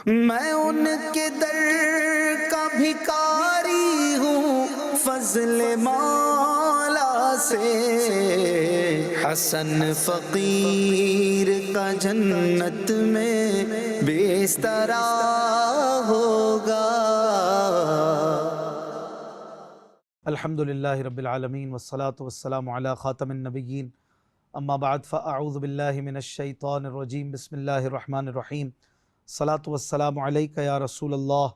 میں ان کے در کا بھکاری ہوں فضل مولا سے، حسن فقیر کا جنت میں بستر ہوگا۔ الحمدللہ رب العالمین والصلاة والسلام علی خاتم النبیین، اما بعد فاعوذ باللہ من الشیطان الرجیم، بسم اللہ الرحمن الرحیم۔ الصلاة والسلام علیک یا رسول اللہ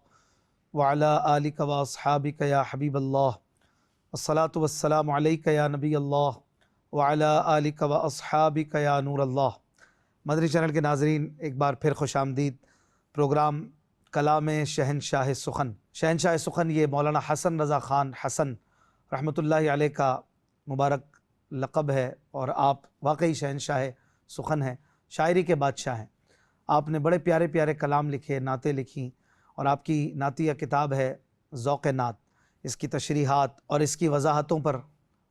وعلی آلک واصحابک یا حبیب اللہ، الصلاة والسلام علیک یا نبی اللہ وعلی آلک واصحابک یا نور اللہ۔ مدنی چینل کے ناظرین، ایک بار پھر خوش آمدید۔ پروگرام کلام شہنشاہ سخن۔ شہنشاہ سخن یہ مولانا حسن رضا خان حسن رحمۃ اللہ علیہ کا مبارک لقب ہے، اور آپ واقعی شہنشاہ سخن ہیں، شاعری کے بادشاہ ہیں۔ آپ نے بڑے پیارے پیارے کلام لکھے، نعتیں لکھیں، اور آپ کی نعتیہ کتاب ہے ذوق نعت۔ اس کی تشریحات اور اس کی وضاحتوں پر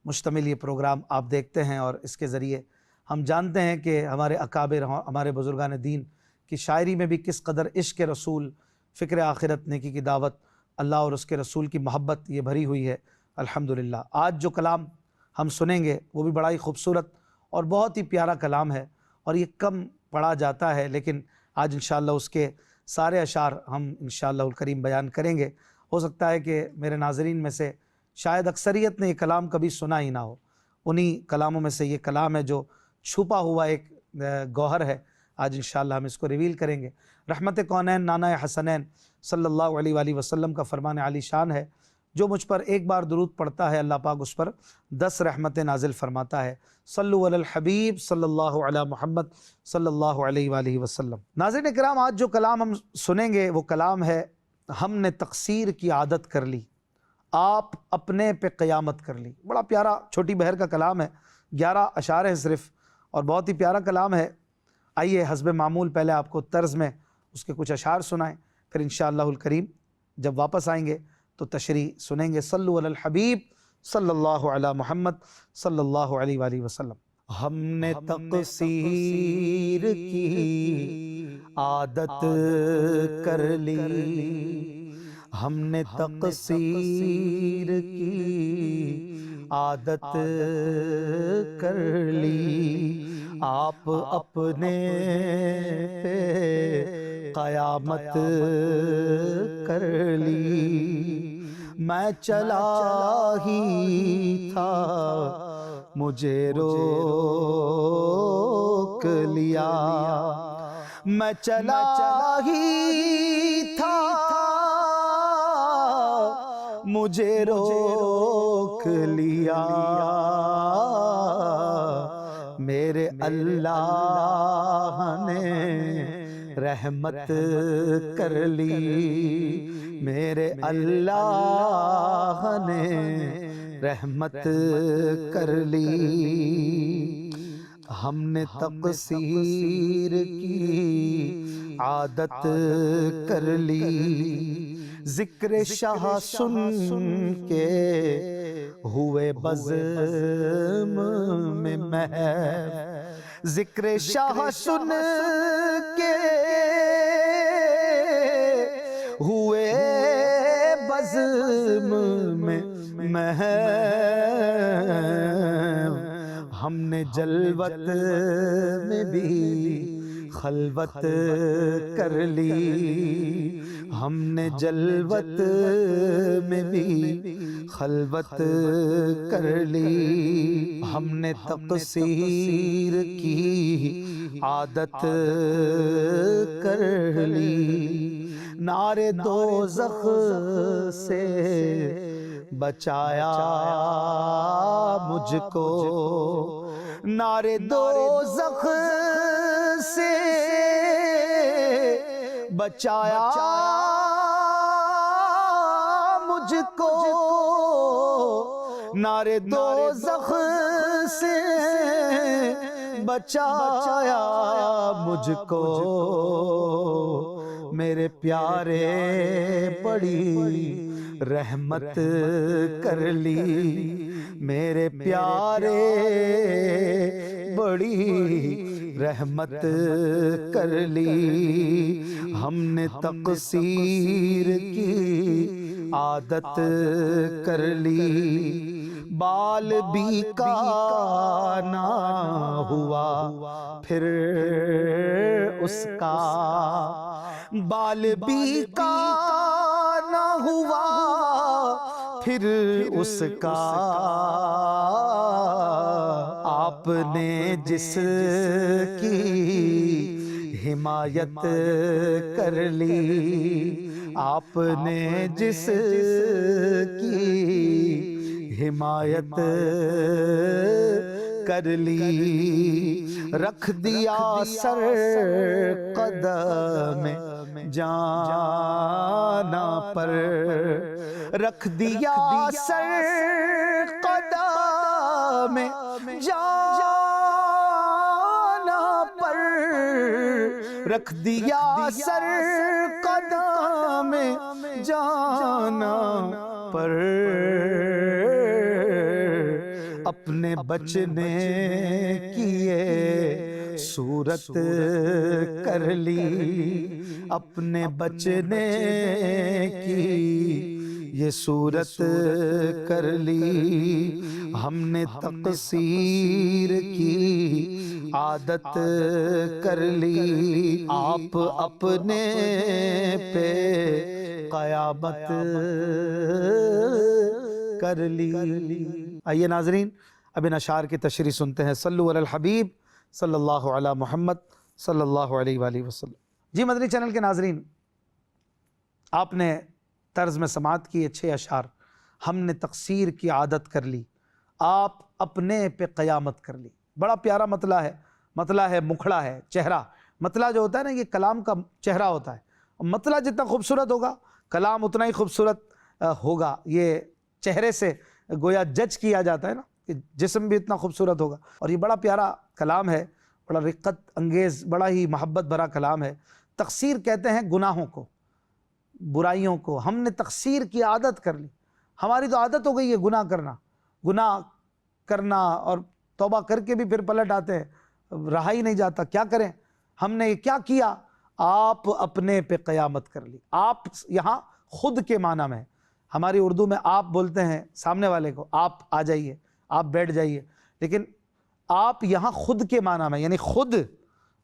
مشتمل یہ پروگرام آپ دیکھتے ہیں، اور اس کے ذریعے ہم جانتے ہیں کہ ہمارے اکابر، ہمارے بزرگان دین کی شاعری میں بھی کس قدر عشق رسول، فکر آخرت، نیکی کی دعوت، اللہ اور اس کے رسول کی محبت یہ بھری ہوئی ہے الحمدللہ۔ آج جو کلام ہم سنیں گے وہ بھی بڑا ہی خوبصورت اور بہت ہی پیارا کلام ہے، اور یہ کم پڑھا جاتا ہے، لیکن آج انشاءاللہ اس کے سارے اشعار ہم انشاءاللہ الکریم بیان کریں گے۔ ہو سکتا ہے کہ میرے ناظرین میں سے شاید اکثریت نے یہ کلام کبھی سنا ہی نہ ہو، انہی کلاموں میں سے یہ کلام ہے جو چھپا ہوا ایک گوہر ہے۔ آج انشاءاللہ ہم اس کو ریویل کریں گے۔ رحمت کونین نانا حسنین صلی اللہ علیہ وآلہ وسلم کا فرمان عالی شان ہے، جو مجھ پر ایک بار درود پڑھتا ہے اللہ پاک اس پر 10 رحمتیں نازل فرماتا ہے۔ صلو علی الحبیب صلی اللہ علی محمد صلی اللہ علیہ وآلہ وسلم۔ ناظرین کرام، آج جو کلام ہم سنیں گے وہ کلام ہے ہم نے تقصیر کی عادت کر لی، آپ اپنے پہ قیامت کر لی۔ بڑا پیارا چھوٹی بہر کا کلام ہے، 11 اشعار ہیں صرف، اور بہت ہی پیارا کلام ہے۔ آئیے حسب معمول پہلے آپ کو طرز میں اس کے کچھ اشعار سنائیں، پھر انشاءاللہ الکریم جب واپس آئیں گے تو تشریح سنیں گے۔ صلو علی الحبیب صلی اللہ علی محمد صلی اللہ علیہ وآلہ وسلم۔ ہم نے تقصیر کی عادت کر لی، ہم نے تقصیر کی عادت کر لی، آپ اپنے پہ قیامت کر لی۔ میں چلا ہی تھا مجھے روک لیا، میں چلا ہی تھا مجھے روک لیا، میرے اللہ نے رحمت کر لی، میرے اللہ نے رحمت کر لی۔ ہم نے تقصیر کی عادت کر لی، ذکر شاہ سن کے ہوئے بزم میں محو، ذکر شاہ سن کے ہوئے بزم میں محو، ہم نے جلوت میں بھی خلوت کر لی، ہم نے جلوت میں بھی خلوت کر لی، ہم نے تقصیر کی عادت کر لی، نار دوزخ سے بچایا مجھ کو، نار دوزخ سے بچایا مجھ کو، نار دوزخ سے بچایا مجھ کو، میرے پیارے بڑی رحمت کر لی، میرے پیارے بڑی رحمت کر لی، ہم نے تقصیر کی عادت کر لی، بال بھی کا نہ ہوا پھر اس کا، بال بھی کا نہ ہوا پھر اس کا، آپ نے جس کی حمایت کر لی، آپ نے جس کی حمایت کر لی، رکھ دیا سر قدم جانا پر، رکھ دیا سر قدم جانا پر، رکھ دیا سر قدم جانا پر، اپنے بچنے کی یہ صورت کر لی، اپنے بچنے کی یہ صورت کر لی، ہم نے تقصیر کی عادت کر لی، آپ اپنے پہ قیامت کر لی۔ آئیے ناظرین اب ان اشعار کی تشریح سنتے ہیں۔ صلو علی الحبیب صلی اللہ علی محمد صلی اللہ علیہ وآلہ وسلم۔ جی مدنی چینل کے ناظرین، آپ نے طرز میں سماعت کی 6 اشعار، ہم نے تقصیر کی عادت کر لی، آپ اپنے پہ قیامت کر لی۔ بڑا پیارا مطلع ہے، مطلع ہے مکھڑا ہے، چہرہ۔ مطلع جو ہوتا ہے نا یہ کلام کا چہرہ ہوتا ہے، مطلع جتنا خوبصورت ہوگا کلام اتنا ہی خوبصورت ہوگا۔ یہ چہرے سے گویا جج کیا جاتا ہے نا کہ جسم بھی اتنا خوبصورت ہوگا، اور یہ بڑا پیارا کلام ہے، بڑا رقت انگیز، بڑا ہی محبت بھرا کلام ہے۔ تقصیر کہتے ہیں گناہوں کو، برائیوں کو۔ ہم نے تقصیر کی عادت کر لی، ہماری تو عادت ہو گئی ہے گناہ کرنا اور توبہ کر کے بھی پھر پلٹ آتے ہیں، رہا ہی نہیں جاتا۔ کیا کریں؟ ہم نے کیا کیا؟ آپ اپنے پہ قیامت کر لی۔ آپ یہاں خود کے معنی میں ہے، ہماری اردو میں آپ بولتے ہیں سامنے والے کو، آپ آ جائیے، آپ بیٹھ جائیے، لیکن آپ یہاں خود کے معنی میں، یعنی خود۔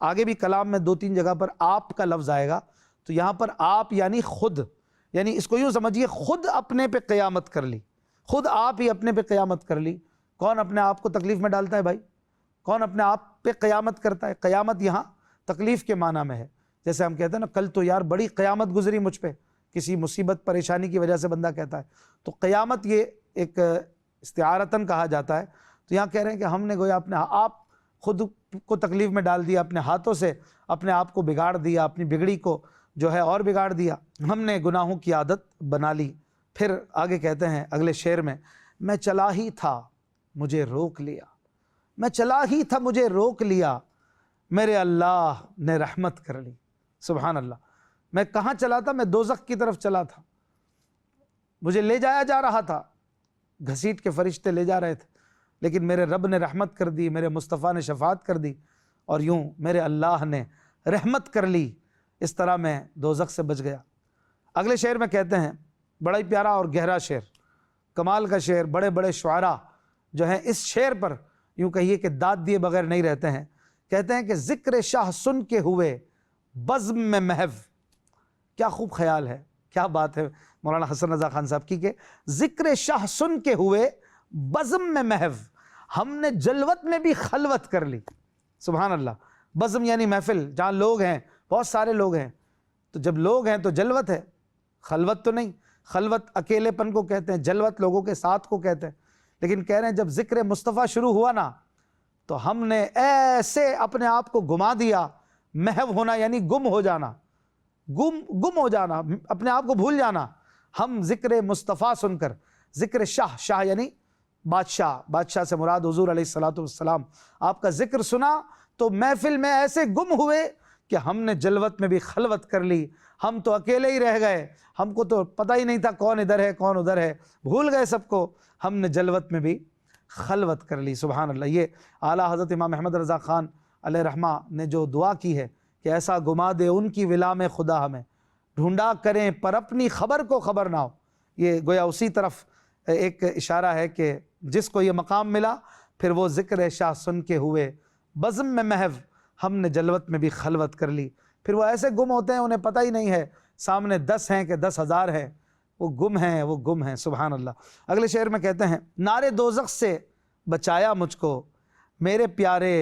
آگے بھی کلام میں 2-3 جگہ پر آپ کا لفظ آئے گا، تو یہاں پر آپ یعنی خود، یعنی اس کو یوں سمجھیے خود اپنے پہ قیامت کر لی، خود آپ ہی اپنے پہ قیامت کر لی۔ کون اپنے آپ کو تکلیف میں ڈالتا ہے بھائی؟ کون اپنے آپ پہ قیامت کرتا ہے؟ قیامت یہاں تکلیف کے معنی میں ہے۔ جیسے ہم کہتے ہیں نا کل تو یار بڑی قیامت گزری مجھ پہ، کسی مصیبت پریشانی کی وجہ سے بندہ کہتا ہے، تو قیامت یہ ایک استعارتاً کہا جاتا ہے۔ تو یہاں کہہ رہے ہیں کہ ہم نے گویا آپ خود کو تکلیف میں ڈال دیا، اپنے ہاتھوں سے اپنے آپ کو بگاڑ دیا، اپنی بگڑی کو جو ہے اور بگاڑ دیا، ہم نے گناہوں کی عادت بنا لی۔ پھر آگے کہتے ہیں اگلے شعر میں، میں چلا ہی تھا مجھے روک لیا، میں چلا ہی تھا مجھے روک لیا، میرے اللہ نے رحمت کر لی۔ سبحان اللہ، میں کہاں چلا تھا؟ میں دوزخ کی طرف چلا تھا، مجھے لے جایا جا رہا تھا، گھسیٹ کے فرشتے لے جا رہے تھے، لیکن میرے رب نے رحمت کر دی، میرے مصطفیٰ نے شفاعت کر دی، اور یوں میرے اللہ نے رحمت کر لی، اس طرح میں دوزخ سے بچ گیا۔ اگلے شعر میں کہتے ہیں، بڑا ہی پیارا اور گہرا شعر، کمال کا شعر، بڑے بڑے شعراء جو ہیں اس شعر پر یوں کہیے کہ داد دیے بغیر نہیں رہتے ہیں۔ کہتے ہیں کہ ذکر شاہ سن کے ہوئے بزم میں محو۔ کیا خوب خیال ہے، کیا بات ہے مولانا حسن رضا خان صاحب کی، کہ ذکر شاہ سن کے ہوئے بزم میں محو، ہم نے جلوت میں بھی خلوت کر لی۔ سبحان اللہ، بزم یعنی محفل، جہاں لوگ ہیں، بہت سارے لوگ ہیں، تو جب لوگ ہیں تو جلوت ہے، خلوت تو نہیں۔ خلوت اکیلے پن کو کہتے ہیں، جلوت لوگوں کے ساتھ کو کہتے ہیں۔ لیکن کہہ رہے ہیں جب ذکر مصطفیٰ شروع ہوا نا تو ہم نے ایسے اپنے آپ کو گما دیا۔ محو ہونا یعنی گم ہو جانا، گم ہو جانا، اپنے آپ کو بھول جانا۔ ہم ذکر مصطفیٰ سن کر، ذکر شاہ یعنی بادشاہ سے مراد حضور علیہ السلام، آپ کا ذکر سنا تو محفل میں ایسے گم ہوئے کہ ہم نے جلوت میں بھی خلوت کر لی، ہم تو اکیلے ہی رہ گئے، ہم کو تو پتہ ہی نہیں تھا کون ادھر ہے کون ادھر ہے، بھول گئے سب کو، ہم نے جلوت میں بھی خلوت کر لی۔ سبحان اللہ، یہ اعلیٰ حضرت امام احمد رضا خان علیہ رحمہ نے جو دعا کی ہے کہ ایسا گما دے ان کی ولا میں خدا ہمیں، ڈھونڈا کریں پر اپنی خبر کو خبر نہ ہو، یہ گویا اسی طرف ایک اشارہ ہے کہ جس کو یہ مقام ملا پھر وہ ذکر شاہ سن کے ہوئے بزم میں محو، ہم نے جلوت میں بھی خلوت کر لی۔ پھر وہ ایسے گم ہوتے ہیں انہیں پتہ ہی نہیں ہے سامنے 10 ہیں کہ 10,000 ہیں، وہ گم ہیں، وہ گم ہیں، سبحان اللہ۔ اگلے شعر میں کہتے ہیں نارے دوزخ سے بچایا مجھ کو میرے پیارے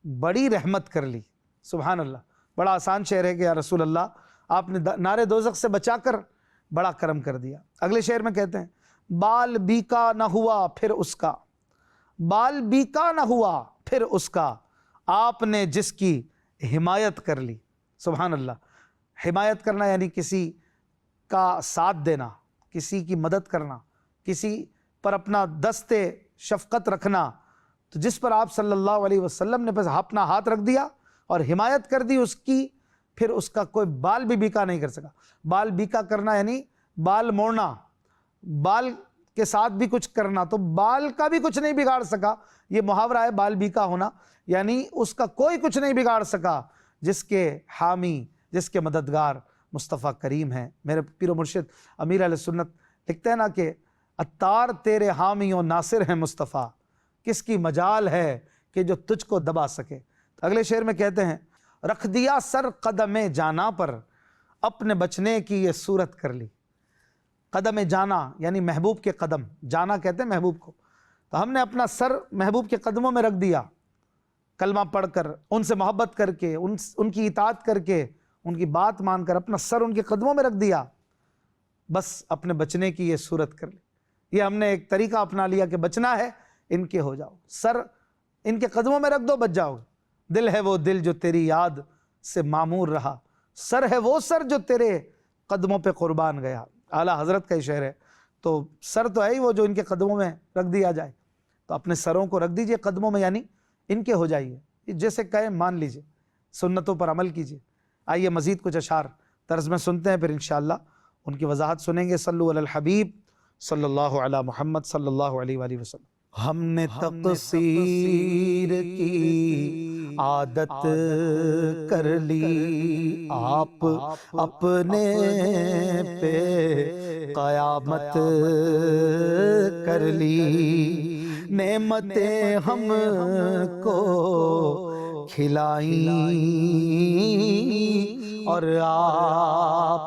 بڑی رحمت کر لی، سبحان اللہ۔ بڑا آسان شعر ہے کہ یا رسول اللہ آپ نے نارے دوزخ سے بچا کر بڑا کرم کر دیا۔ اگلے شعر میں کہتے ہیں بال بیکا نہ ہوا پھر اس کا، بال بیکا نہ ہوا پھر اس کا، آپ نے جس کی حمایت کر لی، سبحان اللہ۔ حمایت کرنا یعنی کسی کا ساتھ دینا، کسی کی مدد کرنا، کسی پر اپنا دست شفقت رکھنا، تو جس پر آپ صلی اللہ علیہ وسلم نے بس اپنا ہاتھ رکھ دیا اور حمایت کر دی اس کی، پھر اس کا کوئی بال بھی بیکا نہیں کر سکا۔ بال بیکا کرنا یعنی بال موڑنا، بال کے ساتھ بھی کچھ کرنا، تو بال کا بھی کچھ نہیں بگاڑ سکا، یہ محاورہ ہے بال بیکا ہونا، یعنی اس کا کوئی کچھ نہیں بگاڑ سکا جس کے حامی، جس کے مددگار مصطفیٰ کریم ہیں۔ میرے پیر و مرشد امیر اہل سنت لکھتے ہیں نا کہ عطار تیرے حامی و ناصر ہیں مصطفیٰ، کس کی مجال ہے کہ جو تجھ کو دبا سکے۔ اگلے شعر میں کہتے ہیں رکھ دیا سر قدم جانا پر اپنے بچنے کی یہ صورت کر لی۔ قدم جانا یعنی محبوب کے قدم، جانا کہتے ہیں محبوب کو، تو ہم نے اپنا سر محبوب کے قدموں میں رکھ دیا، کلمہ پڑھ کر، ان سے محبت کر کے، ان کی اطاعت کر کے، ان کی بات مان کر اپنا سر ان کے قدموں میں رکھ دیا، بس اپنے بچنے کی یہ صورت کر لی۔ یہ ہم نے ایک طریقہ اپنا لیا کہ بچنا ہے ان کے ہو جاؤ، سر ان کے قدموں میں رکھ دو بچ جاؤ۔ دل ہے وہ دل جو تیری یاد سے معمور رہا، سر ہے وہ سر جو تیرے قدموں پہ قربان گیا۔ اعلیٰ حضرت کا یہ شعر ہے، تو سر تو ہے ہی وہ جو ان کے قدموں میں رکھ دیا جائے، تو اپنے سروں کو رکھ دیجئے قدموں میں، یعنی ان کے ہو جائیے، جیسے کہیں مان لیجئے، سنتوں پر عمل کیجئے۔ آئیے مزید کچھ اشعار طرز میں سنتے ہیں، پھر انشاءاللہ ان کی وضاحت سنیں گے۔ صلو علی الحبیب صلی اللہ علی محمد صلی اللہ علیہ وآلہ وسلم۔ ہم نے تقصیر کی عادت کر لی، آپ اپنے پہ قیامت کر لی، نعمتیں ہم کو کھلائیں اور آپ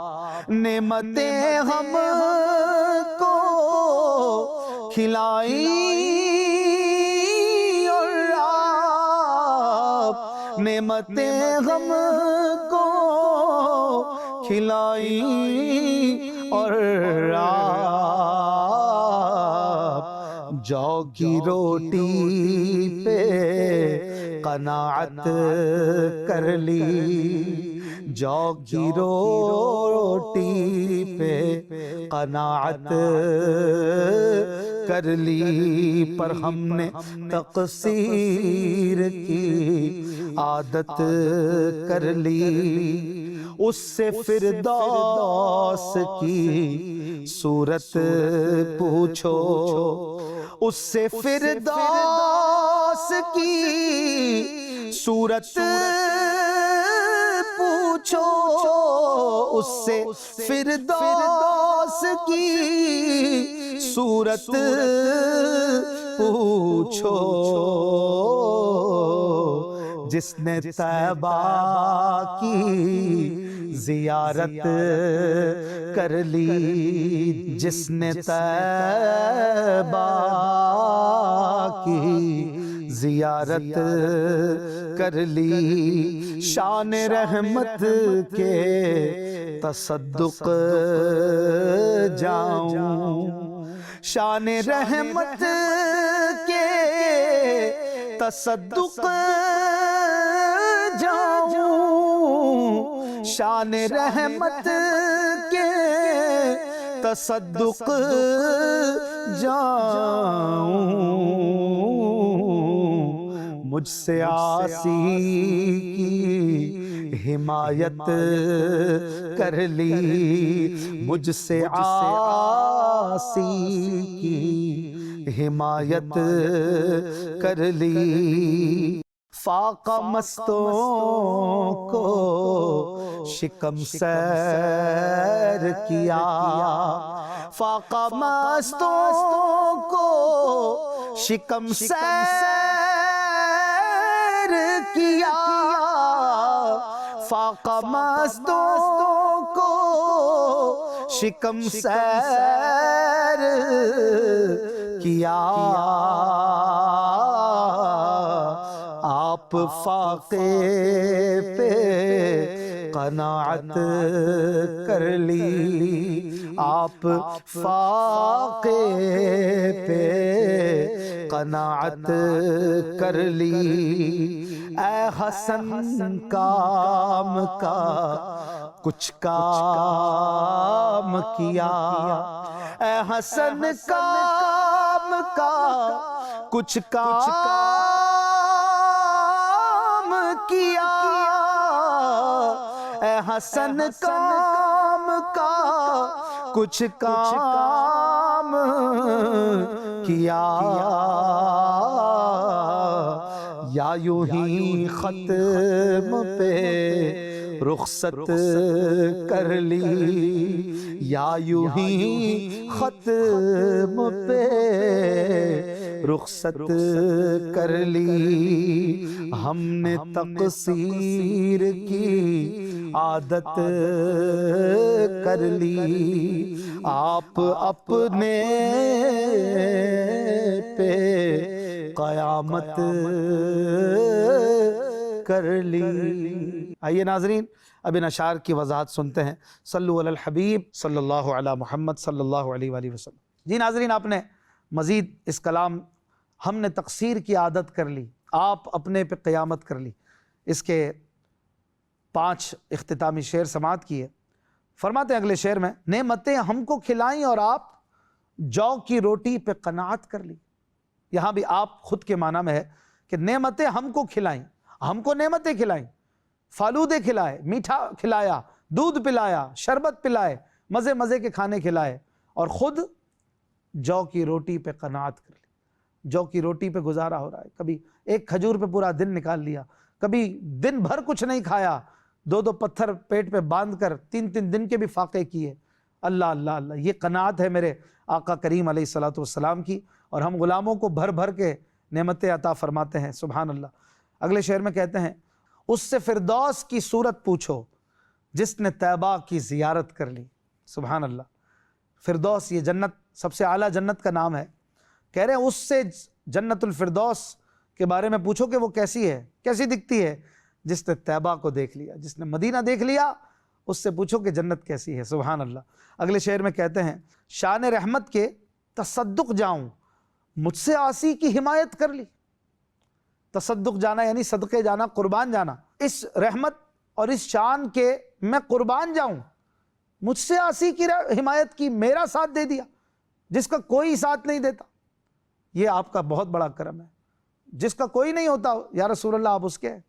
نعمتیں ہم کو کھلائیں اور آپ نعمتیں ہم کو کھلائیں اور آپ جو کی روٹی پہ قناعت کر لی، جو کی روٹی پہ قناعت کر لی، پر ہم نے تقصیر کی عادت کر لی، اس سے فردوس کی صورت پوچھو، اس سے فردوس کی صورت پوچھو، اس سے فردوس کی صورت پوچھو، جس نے طیبہ کی زیارت کر لی، جس نے طیبہ کی زیارت کر لی، شان رحمت کے تصدق جاؤں، شان رحمت کے تصدق جاؤں، شان رحمت کے تصدق جاؤں، مجھ سے عاصی کی حمایت کر لی، مجھ سے عاصی کی حمایت کر لی، فاقہ مستوں کو شکم سیر کیا، فاقہ مستوں کو شکم سیر کیا، فاقہ مستوں کو شکم سیر کیا، آپ فاقے پہ قناعت کر لی، آپ فاقے پہ قناعت کر لی، اے حسن کام کا کچھ کام کیا، اے حسن کام کا کچھ کام کیا، اے حسن کام کا کچھ کام کیا، یا یوں ہی ختم پہ رخصت کر لی، یا یوں ہی ختم پہ رخصت کر لی، ہم نے تقصیر کی عادت کر لی، آپ اپنے پہ قیامت کر لی۔ آئیے ناظرین اب ان اشعار کی وضاحت سنتے ہیں۔ صلو علی الحبیب صلی اللہ علی محمد صلی اللہ علیہ وآلہ وسلم۔ جی ناظرین، آپ نے مزید اس کلام ہم نے تقصیر کی عادت کر لی، آپ اپنے پہ قیامت کر لی، اس کے 5 اختتامی شعر سماعت کیے۔ فرماتے ہیں اگلے شعر میں، نعمتیں ہم کو کھلائیں اور آپ جو کی روٹی پہ قناعت کر لی۔ یہاں بھی آپ خود کے معنی میں ہے کہ نعمتیں ہم کو کھلائیں، ہم کو نعمتیں کھلائیں، فالودے کھلائے، میٹھا کھلایا، دودھ پلایا، شربت پلائے، مزے مزے کے کھانے کھلائے، اور خود جو کی روٹی پہ قناعت کر لی۔ جو کی روٹی پہ گزارا ہو رہا ہے، کبھی ایک کھجور پہ پورا دن نکال لیا، کبھی دن بھر کچھ نہیں کھایا، 2 پتھر پیٹ پہ باندھ کر 3 دن کے بھی فاقے کیے۔ اللہ اللہ اللہ، یہ قناعت ہے میرے آقا کریم علیہ السلام کی، اور ہم غلاموں کو بھر بھر کے نعمتیں عطا فرماتے ہیں۔ سبحان اللہ۔ اگلے شعر میں کہتے ہیں، اس سے فردوس کی صورت پوچھو جس نے طیبہ کی زیارت کر لی۔ سبحان اللہ۔ فردوس یہ جنت، سب سے اعلیٰ جنت کا نام ہے۔ کہہ رہے ہیں اس سے جنت الفردوس کے بارے میں پوچھو کہ وہ کیسی ہے، کیسی دکھتی ہے، جس نے طیبہ کو دیکھ لیا، جس نے مدینہ دیکھ لیا، اس سے پوچھو کہ جنت کیسی ہے۔ سبحان اللہ۔ اگلے شعر میں کہتے ہیں، شان رحمت کے تصدق جاؤں مجھ سے عاصی کی حمایت کر لی۔ تصدق جانا یعنی صدقے جانا، قربان جانا۔ اس رحمت اور اس شان کے میں قربان جاؤں، مجھ سے عاصی کی حمایت کی، میرا ساتھ دے دیا جس کا کوئی ساتھ نہیں دیتا۔ یہ آپ کا بہت بڑا کرم ہے۔ جس کا کوئی نہیں ہوتا، یا رسول اللہ آپ اس کے ہیں،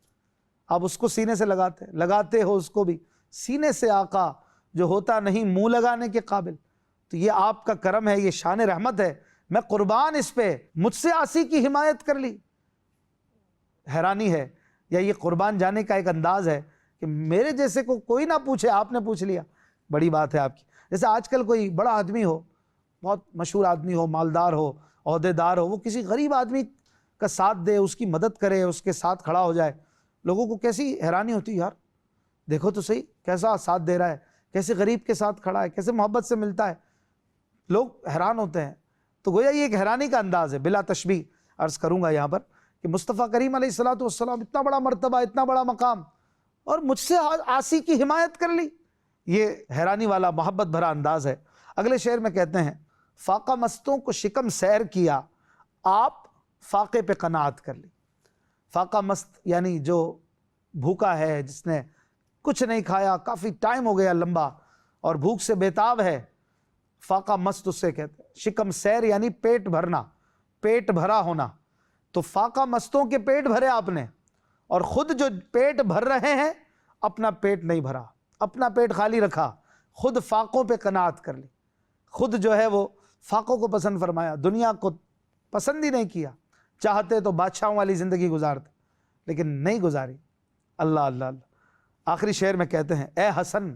آپ اس کو سینے سے لگاتے ہو اس کو بھی سینے سے، آقا جو ہوتا نہیں منہ لگانے کے قابل۔ تو یہ آپ کا کرم ہے، یہ شان رحمت ہے، میں قربان اس پہ، مجھ سے عاصی کی حمایت کر لی۔ حیرانی ہے، یا یہ قربان جانے کا ایک انداز ہے کہ میرے جیسے کو کوئی نہ پوچھے، آپ نے پوچھ لیا، بڑی بات ہے آپ کی۔ جیسے آج کل کوئی بڑا آدمی ہو، بہت مشہور آدمی ہو، مالدار ہو، عہدے دار ہو، وہ کسی غریب آدمی کا ساتھ دے، اس کی مدد کرے، اس کے ساتھ کھڑا ہو جائے، لوگوں کو کیسی حیرانی ہوتی ہے، یار دیکھو تو صحیح کیسا ساتھ دے رہا ہے، کیسے غریب کے ساتھ کھڑا ہے، کیسے محبت سے ملتا ہے، لوگ حیران ہوتے ہیں۔ تو گویا یہ ایک حیرانی کا انداز ہے۔ بلا تشبیہ عرض کروں گا یہاں پر کہ مصطفیٰ کریم علیہ السلام اتنا بڑا مرتبہ، اتنا بڑا مقام، اور مجھ سے عاصی کی حمایت کر لی، یہ حیرانی والا محبت بھرا انداز ہے۔ اگلے شعر میں کہتے ہیں، فاقہ مستوں کو شکم سیر کیا، آپ فاقے پہ قناعت کر لی۔ فاقہ مست یعنی جو بھوکا ہے، جس نے کچھ نہیں کھایا، کافی ٹائم ہو گیا لمبا، اور بھوک سے بیتاب ہے، فاقہ مست اس سے کہتے ہیں۔ شکم سیر یعنی پیٹ بھرنا، پیٹ بھرا ہونا۔ تو فاقہ مستوں کے پیٹ بھرے آپ نے، اور خود جو پیٹ بھر رہے ہیں اپنا پیٹ نہیں بھرا، اپنا پیٹ خالی رکھا، خود فاقوں پہ قناعت کر لی، خود جو ہے وہ فاقوں کو پسند فرمایا، دنیا کو پسند ہی نہیں کیا، چاہتے تو بادشاہوں والی زندگی گزارتے، لیکن نہیں گزاری. اللہ اللہ اللہ. آخری شعر میں کہتے ہیں اے حسن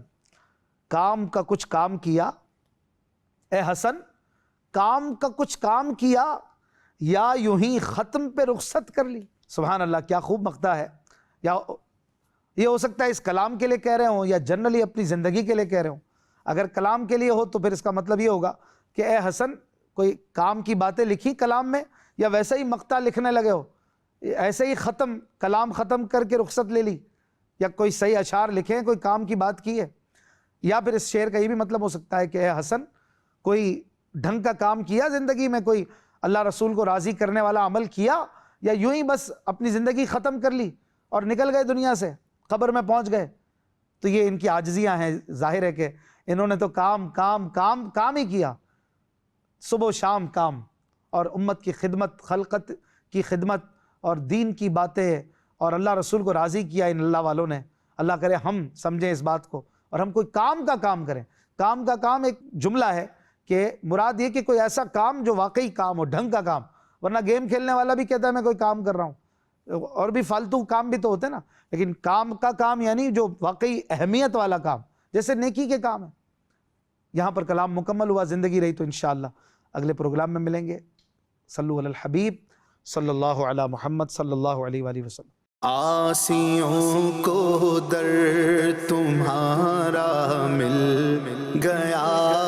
کام کا کچھ کام کیا, اے حسن کام کا کچھ کام کیا, یا یوں ہی ختم پہ رخصت کر لی. سبحان اللہ, کیا خوب مقطع ہے. یا یہ ہو سکتا ہے اس کلام کے لیے کہہ رہے ہوں یا جنرلی اپنی زندگی کے لیے کہہ رہے ہوں. اگر کلام کے لیے ہو تو پھر اس کا مطلب یہ ہوگا کہ اے حسن کوئی کام کی باتیں لکھی کلام میں, یا ویسے ہی مقطع لکھنے لگے ہو, ایسے ہی کلام ختم کر کے رخصت لے لی, یا کوئی صحیح اشعار لکھے ہیں, کوئی کام کی بات کی ہے. یا پھر اس شعر کا یہ بھی مطلب ہو سکتا ہے کہ اے حسن کوئی ڈھنگ کا کام کیا زندگی میں, کوئی اللہ رسول کو راضی کرنے والا عمل کیا, یا یوں ہی بس اپنی زندگی ختم کر لی اور نکل گئے دنیا سے, قبر میں پہنچ گئے. تو یہ ان کی عاجزیاں ہیں. ظاہر ہے کہ انہوں نے تو کام کام کام کام ہی کیا, صبح و شام کام, اور امت کی خدمت, خلقت کی خدمت اور دین کی باتیں, اور اللہ رسول کو راضی کیا ان اللہ والوں نے. اللہ کرے ہم سمجھیں اس بات کو اور ہم کوئی کام کا کام کریں. کام کا کام ایک جملہ ہے کہ مراد یہ کہ کوئی ایسا کام جو واقعی کام ہو, ڈھنگ کا کام. ورنہ گیم کھیلنے والا بھی کہتا ہے میں کوئی کام کر رہا ہوں, اور بھی فالتو کام بھی تو ہوتے ہیں نا. لیکن کام کا کام یعنی جو واقعی اہمیت والا کام, جیسے نیکی کے کام ہے. یہاں پر کلام مکمل ہوا. زندگی رہی تو انشاءاللہ اگلے پروگرام میں ملیں گے. صلو علی الحبیب صلی اللہ علی محمد صلی اللہ علیہ وآلہ وسلم. آسیوں کو در تمہارا مل گیا